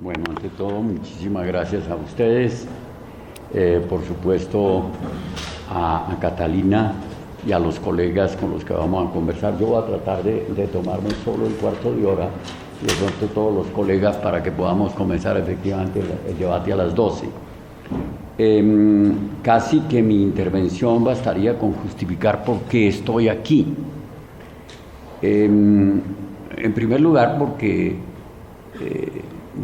Bueno, ante todo, muchísimas gracias a ustedes, por supuesto a Catalina y a los colegas con los que vamos a conversar. Yo voy a tratar de tomarme solo el cuarto de hora y de pronto todos los colegas para que podamos comenzar efectivamente el debate a las 12. Casi que mi intervención bastaría con justificar por qué estoy aquí. En primer lugar, porque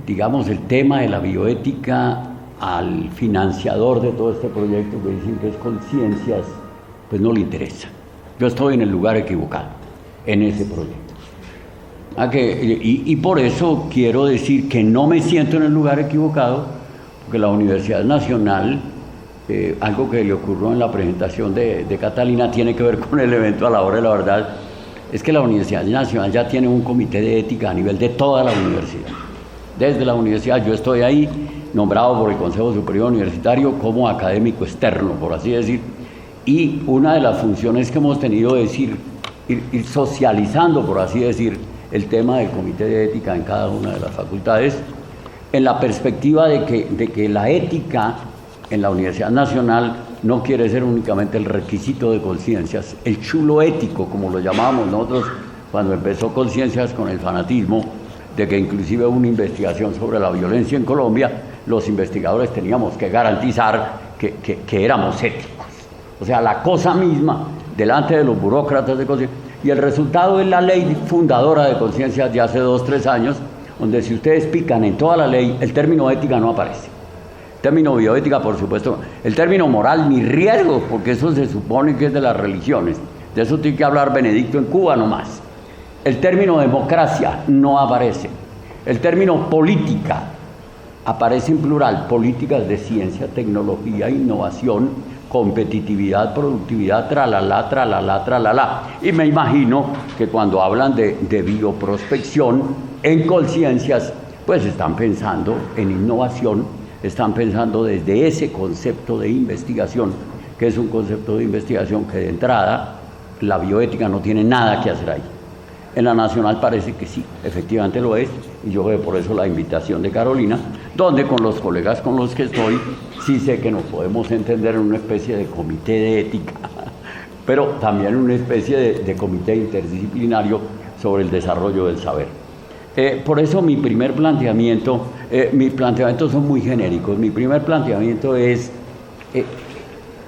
digamos, el tema de la bioética al financiador de todo este proyecto, que dicen que es Conciencias, pues no le interesa. Yo estoy en el lugar equivocado, en ese proyecto. Y por eso quiero decir que no me siento en el lugar equivocado, porque la Universidad Nacional, algo que le ocurrió en la presentación de Catalina, tiene que ver con el evento a la hora de la verdad, es que la Universidad Nacional ya tiene un comité de ética a nivel de toda la universidad. Desde la universidad yo estoy ahí, nombrado por el Consejo Superior Universitario como académico externo, por así decir, y una de las funciones que hemos tenido es ir socializando, por así decir, el tema del comité de ética en cada una de las facultades, en la perspectiva de que la ética en la Universidad Nacional no quiere ser únicamente el requisito de Conciencias, el chulo ético, como lo llamábamos nosotros cuando empezó Conciencias con el fanatismo, de que inclusive una investigación sobre la violencia en Colombia, los investigadores teníamos que garantizar que éramos éticos. O sea, la cosa misma delante de los burócratas de Conciencias. Y el resultado es la ley fundadora de Conciencias de hace 2 o 3 años, donde si ustedes pican en toda la ley, el término ética no aparece. El término bioética, por supuesto. El término moral, ni riesgo, porque eso se supone que es de las religiones. De eso tiene que hablar Benedicto en Cuba nomás. El término democracia no aparece. El término política aparece en plural. Políticas de ciencia, tecnología, innovación, competitividad, productividad, tralala, tralala, tralala. Y me imagino que cuando hablan de bioprospección en Conciencias, pues están pensando en innovación, están pensando desde ese concepto de investigación, que es un concepto de investigación que de entrada la bioética no tiene nada que hacer ahí. En la Nacional parece que sí, efectivamente lo es, y yo veo por eso la invitación de Carolina, donde con los colegas con los que estoy, sí sé que nos podemos entender en una especie de comité de ética, pero también una especie de comité interdisciplinario sobre el desarrollo del saber. Por eso mis planteamientos son muy genéricos. Mi primer planteamiento es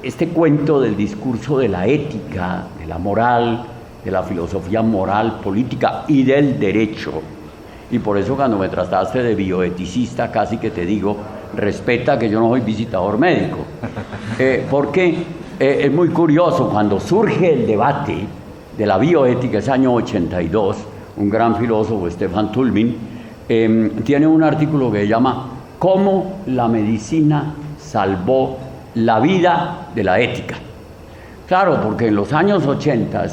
este cuento del discurso de la ética, de la moral, de la filosofía moral, política y del derecho. Y por eso cuando me trataste de bioeticista, casi que te digo, respeta que yo no soy visitador médico. Porque es muy curioso, cuando surge el debate de la bioética, ese año 82, un gran filósofo, Stefan Tulmin, tiene un artículo que se llama ¿Cómo la medicina salvó la vida de la ética? Claro, porque en los años 80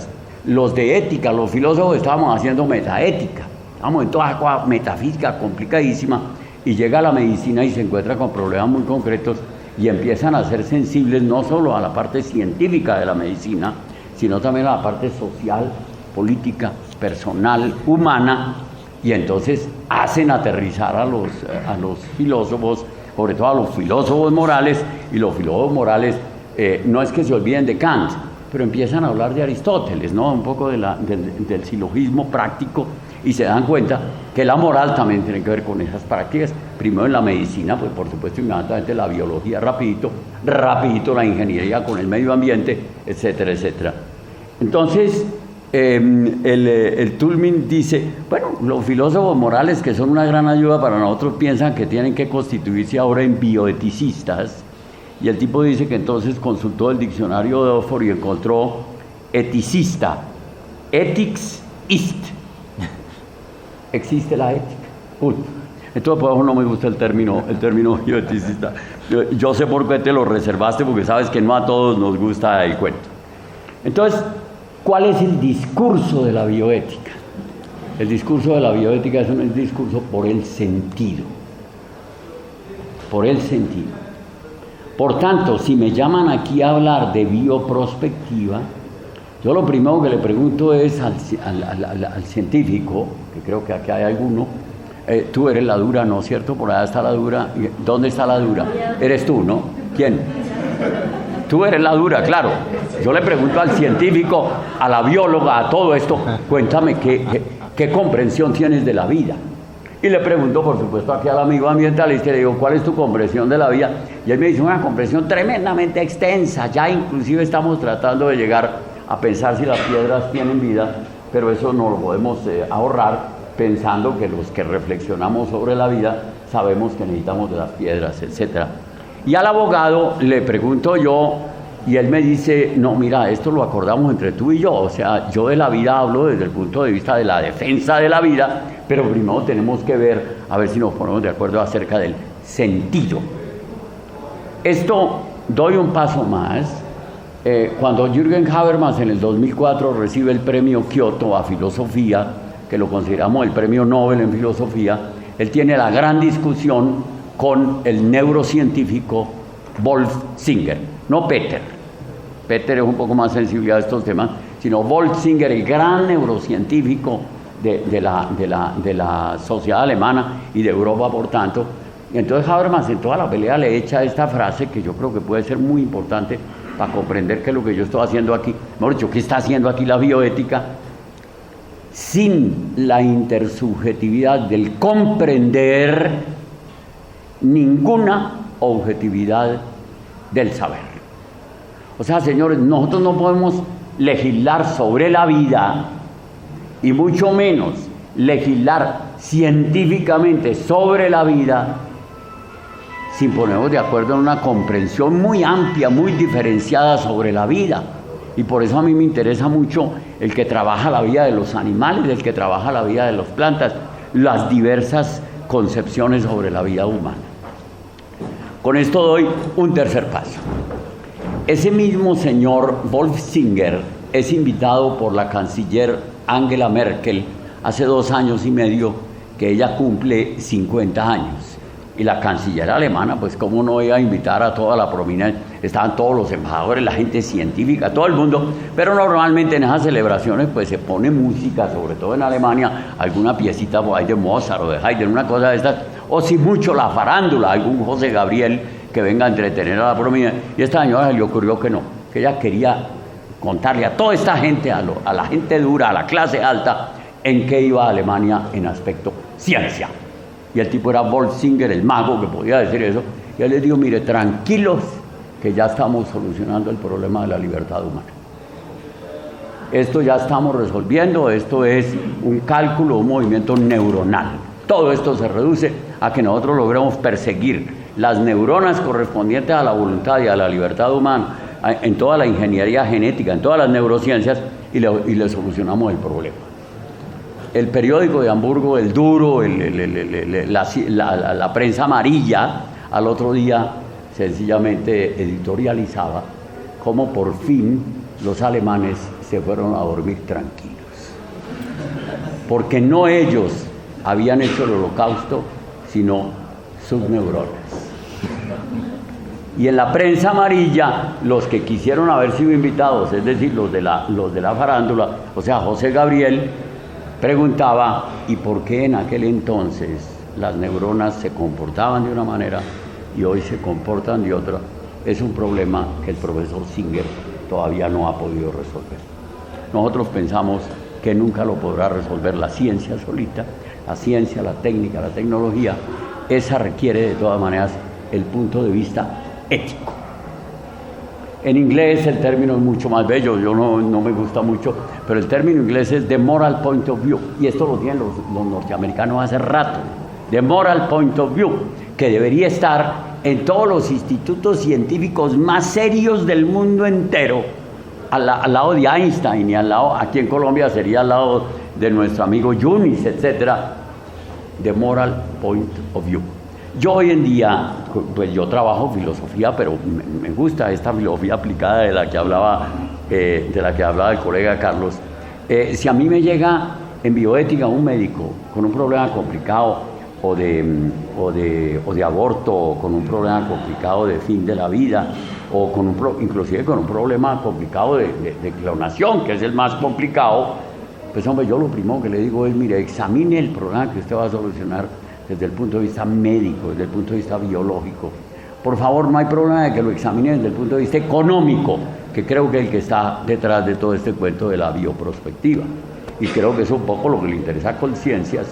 los de ética, los filósofos, estábamos haciendo metaética, estábamos en toda cosa metafísica complicadísima, y llega la medicina y se encuentra con problemas muy concretos y empiezan a ser sensibles no solo a la parte científica de la medicina, sino también a la parte social, política, personal, humana, y entonces hacen aterrizar a los filósofos, sobre todo a los filósofos morales, y los filósofos morales no es que se olviden de Kant, pero empiezan a hablar de Aristóteles, ¿no? Un poco del silogismo práctico, y se dan cuenta que la moral también tiene que ver con esas prácticas. Primero en la medicina, pues por supuesto inmediatamente la biología, rapidito la ingeniería con el medio ambiente, etcétera, etcétera. Entonces, el Tulmin dice, bueno, los filósofos morales, que son una gran ayuda para nosotros, piensan que tienen que constituirse ahora en bioeticistas. Y el tipo dice que entonces consultó el diccionario de Oxford y encontró eticista, ethics ist. Existe la ética. Entonces por eso no me gusta el término bioeticista. Yo sé por qué te lo reservaste, porque sabes que no a todos nos gusta el cuento. Entonces, ¿cuál es el discurso de la bioética? El discurso de la bioética es un discurso por el sentido. Por el sentido. Por tanto, si me llaman aquí a hablar de bioprospectiva, yo lo primero que le pregunto es al científico, que creo que aquí hay alguno, Tú eres la dura, ¿no es cierto? Por allá está la dura. ¿Dónde está la dura? Eres tú, ¿no? ¿Quién? Tú eres la dura, claro. Yo le pregunto al científico, a la bióloga, a todo esto, cuéntame qué comprensión tienes de la vida. Y le pregunto, por supuesto, aquí al amigo ambientalista, y le digo, ¿cuál es tu comprensión de la vida? Y él me dice una comprensión tremendamente extensa. Ya inclusive estamos tratando de llegar a pensar si las piedras tienen vida, pero eso no lo podemos ahorrar pensando que los que reflexionamos sobre la vida sabemos que necesitamos de las piedras, etc. Y al abogado le pregunto yo, y él me dice, no, mira, esto lo acordamos entre tú y yo, o sea, yo de la vida hablo desde el punto de vista de la defensa de la vida, pero primero tenemos que ver, a ver si nos ponemos de acuerdo acerca del sentido. Esto, doy un paso más, cuando Jürgen Habermas en el 2004 recibe el premio Kyoto a filosofía, que lo consideramos el premio Nobel en filosofía, él tiene la gran discusión con el neurocientífico Wolf Singer, no Peter. Peter es un poco más sensible a estos temas, sino Wolf Singer, el gran neurocientífico de la sociedad alemana y de Europa, por tanto. Entonces Habermas en toda la pelea le echa esta frase que yo creo que puede ser muy importante para comprender qué es lo que yo estoy haciendo aquí. Mejor dicho, ¿qué está haciendo aquí la bioética? Sin la intersubjetividad del comprender, ninguna objetividad del saber. O sea, señores, nosotros no podemos legislar sobre la vida y mucho menos legislar científicamente sobre la vida sin ponernos de acuerdo en una comprensión muy amplia, muy diferenciada sobre la vida. Y por eso a mí me interesa mucho el que trabaja la vida de los animales, el que trabaja la vida de las plantas, las diversas concepciones sobre la vida humana. Con esto doy un tercer paso. Ese mismo señor Wolf Singer es invitado por la canciller Angela Merkel hace 2 años y medio, que ella cumple 50 años. Y la canciller alemana, pues cómo no iba a invitar a toda la prominencia, estaban todos los embajadores, la gente científica, todo el mundo, pero normalmente en esas celebraciones pues se pone música, sobre todo en Alemania, alguna piecita por ahí de Mozart o de Haydn, una cosa de estas, o si mucho la farándula, algún José Gabriel que venga a entretener a la prominencia. Y esta señora se le ocurrió que no, que ella quería contarle a toda esta gente, a la gente dura, a la clase alta, en qué iba Alemania en aspecto ciencia. Y el tipo era Wolf Singer, el mago que podía decir eso. Y él les dijo, mire, tranquilos, que ya estamos solucionando el problema de la libertad humana. Esto ya estamos resolviendo, esto es un cálculo, un movimiento neuronal. Todo esto se reduce a que nosotros logremos perseguir las neuronas correspondientes a la voluntad y a la libertad humana en toda la ingeniería genética, en todas las neurociencias, y le solucionamos el problema. El periódico de Hamburgo, el duro, la prensa amarilla, al otro día sencillamente editorializaba cómo por fin los alemanes se fueron a dormir tranquilos. Porque no ellos habían hecho el holocausto, sino sus neuronas. Y en la prensa amarilla, los que quisieron haber sido invitados, es decir, los de la farándula, o sea, José Gabriel, preguntaba, ¿y por qué en aquel entonces las neuronas se comportaban de una manera y hoy se comportan de otra? Es un problema que el profesor Singer todavía no ha podido resolver. Nosotros pensamos que nunca lo podrá resolver la ciencia solita, la ciencia, la técnica, la tecnología. Esa requiere de todas maneras el punto de vista ético. En inglés el término es mucho más bello, yo no me gusta mucho, pero el término inglés es the moral point of view, y esto lo tienen los norteamericanos hace rato, the moral point of view, que debería estar en todos los institutos científicos más serios del mundo entero, al lado de Einstein, y al lado, aquí en Colombia sería al lado de nuestro amigo Yunis, etcétera, the moral point of view. Yo hoy en día, pues yo trabajo filosofía, pero me gusta esta filosofía aplicada de la que hablaba el colega Carlos. Si a mí me llega en bioética un médico con un problema complicado o de aborto, o con un problema complicado de fin de la vida, o inclusive con un problema complicado de clonación, que es el más complicado, Pues hombre, yo lo primero que le digo es, mire, examine el problema que usted va a solucionar desde el punto de vista médico, desde el punto de vista biológico. Por favor, no hay problema de que lo examine desde el punto de vista económico, que creo que es el que está detrás de todo este cuento de la bioprospectiva. Y creo que es un poco lo que le interesa a Colciencias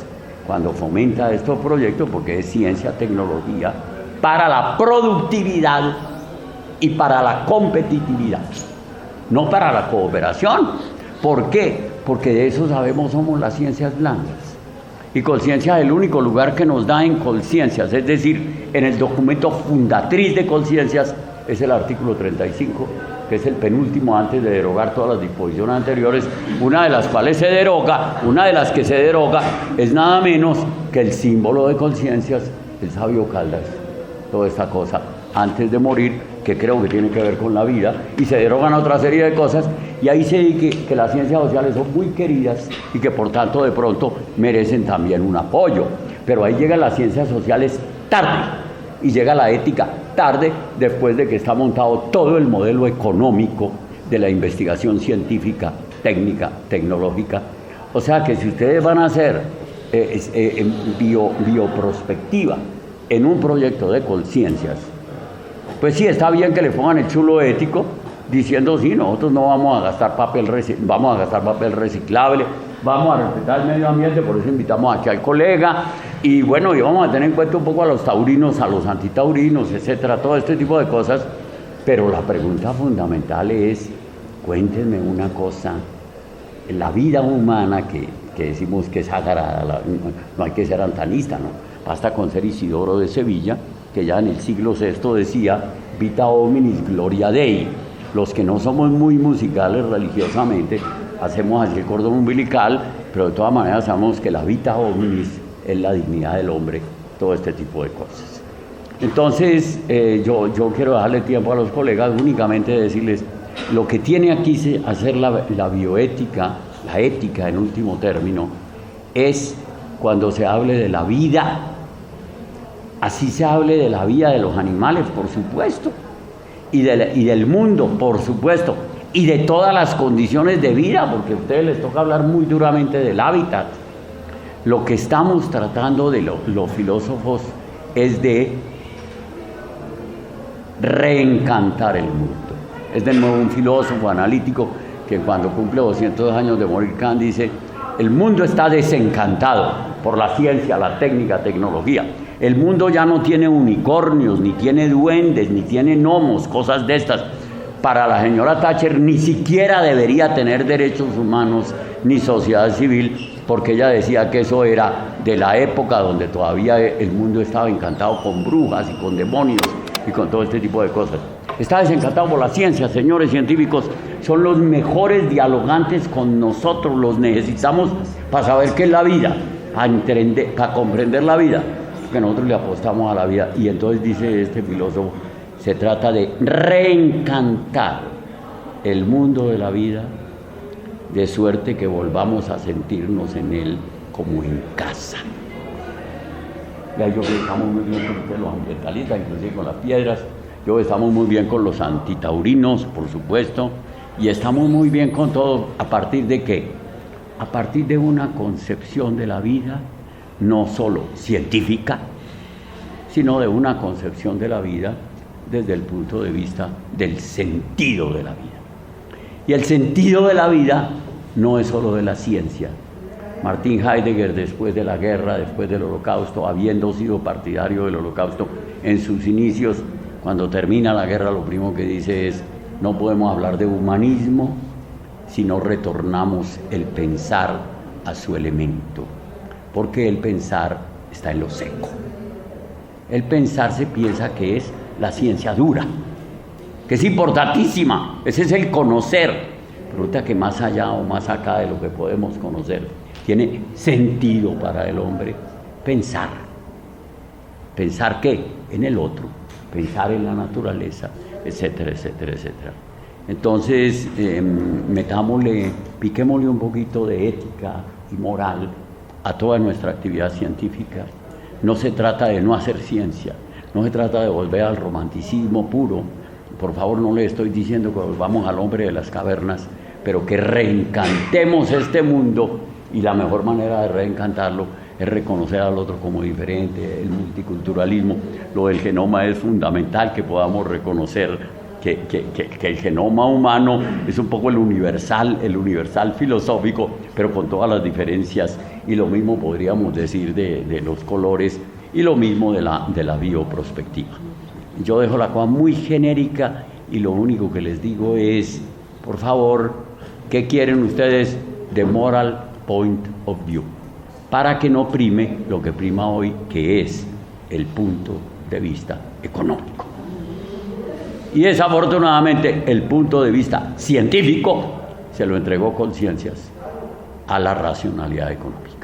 cuando fomenta estos proyectos, porque es ciencia, tecnología, para la productividad y para la competitividad, no para la cooperación. ¿Por qué? Porque de eso sabemos somos las ciencias blandas. Y Colciencias es el único lugar que nos da en Colciencias, es decir, en el documento fundatriz de Colciencias, es el artículo 35, que es el penúltimo antes de derogar todas las disposiciones anteriores, una de las cuales se deroga, una de las que se deroga es nada menos que el símbolo de Colciencias, el sabio Caldas, toda esta cosa, antes de morir, que creo que tiene que ver con la vida, y se derogan otra serie de cosas, y ahí se dice que las ciencias sociales son muy queridas y que por tanto de pronto merecen también un apoyo, pero ahí llegan las ciencias sociales tarde, y llega la ética tarde, después de que está montado todo el modelo económico de la investigación científica, técnica, tecnológica. O sea que si ustedes van a hacer bioprospectiva en un proyecto de Colciencias, pues sí, está bien que le pongan el chulo ético, diciendo, sí, nosotros no vamos a gastar papel reciclable, vamos a respetar el medio ambiente, por eso invitamos aquí al colega, y bueno, y vamos a tener en cuenta un poco a los taurinos, a los antitaurinos, etcétera, todo este tipo de cosas, pero la pregunta fundamental es, cuéntenme una cosa, la vida humana que decimos que es sagrada, no hay que ser antanista, ¿no? Basta con ser Isidoro de Sevilla, que ya en el siglo VI decía, vita hominis gloria Dei. Los que no somos muy musicales religiosamente, hacemos así el cordón umbilical, pero de todas maneras sabemos que la vita hominis es la dignidad del hombre, todo este tipo de cosas. Entonces, yo quiero darle tiempo a los colegas únicamente de decirles, lo que tiene aquí que hacer la bioética, la ética en último término, es cuando se hable de la vida, así se hable de la vida de los animales, por supuesto, y del mundo, por supuesto, y de todas las condiciones de vida, porque a ustedes les toca hablar muy duramente del hábitat. Lo que estamos tratando de los filósofos es de reencantar el mundo. Es de nuevo un filósofo analítico que cuando cumple 200 años de morir Kant dice, el mundo está desencantado por la ciencia, la técnica, tecnología. El mundo ya no tiene unicornios, ni tiene duendes, ni tiene gnomos, cosas de estas. Para la señora Thatcher ni siquiera debería tener derechos humanos ni sociedad civil, porque ella decía que eso era de la época donde todavía el mundo estaba encantado con brujas y con demonios y con todo este tipo de cosas. Está desencantado por la ciencia, señores científicos, son los mejores dialogantes con nosotros, los necesitamos para saber qué es la vida, para comprender la vida, que nosotros le apostamos a la vida. Y entonces dice este filósofo, se trata de reencantar el mundo de la vida, de suerte que volvamos a sentirnos en él como en casa. Ya yo creo que estamos muy bien con los ambientalistas, inclusive con las piedras. Yo estamos muy bien con los antitaurinos, por supuesto, y estamos muy bien con todo. ¿A partir de qué? A partir de una concepción de la vida, no solo científica, sino de una concepción de la vida desde el punto de vista del sentido de la vida. Y el sentido de la vida no es solo de la ciencia. Martin Heidegger, después de la guerra, después del Holocausto, habiendo sido partidario del Holocausto en sus inicios, cuando termina la guerra, lo primero que dice es, no podemos hablar de humanismo si no retornamos el pensar a su elemento, porque el pensar está en lo seco. El pensar se piensa que es la ciencia dura, que es importantísima, ese es el conocer, pero resulta que más allá o más acá de lo que podemos conocer, tiene sentido para el hombre pensar. ¿Pensar qué? En el otro, pensar en la naturaleza, etcétera, etcétera, etcétera. Entonces, piquémosle un poquito de ética y moral a toda nuestra actividad científica. No se trata de no hacer ciencia, no se trata de volver al romanticismo puro. Por favor, no le estoy diciendo que volvamos al hombre de las cavernas, pero que reencantemos este mundo, y la mejor manera de reencantarlo es reconocer al otro como diferente, el multiculturalismo. Lo del genoma es fundamental, que podamos reconocer que el genoma humano es un poco el universal filosófico, pero con todas las diferencias, y lo mismo podríamos decir de los colores, y lo mismo de la bioprospectiva. Yo dejo la cosa muy genérica y lo único que les digo es, por favor, ¿qué quieren ustedes de moral point of view? Para que no prime lo que prima hoy, que es el punto de vista económico. Y desafortunadamente el punto de vista científico se lo entregó Conciencias a la racionalidad económica.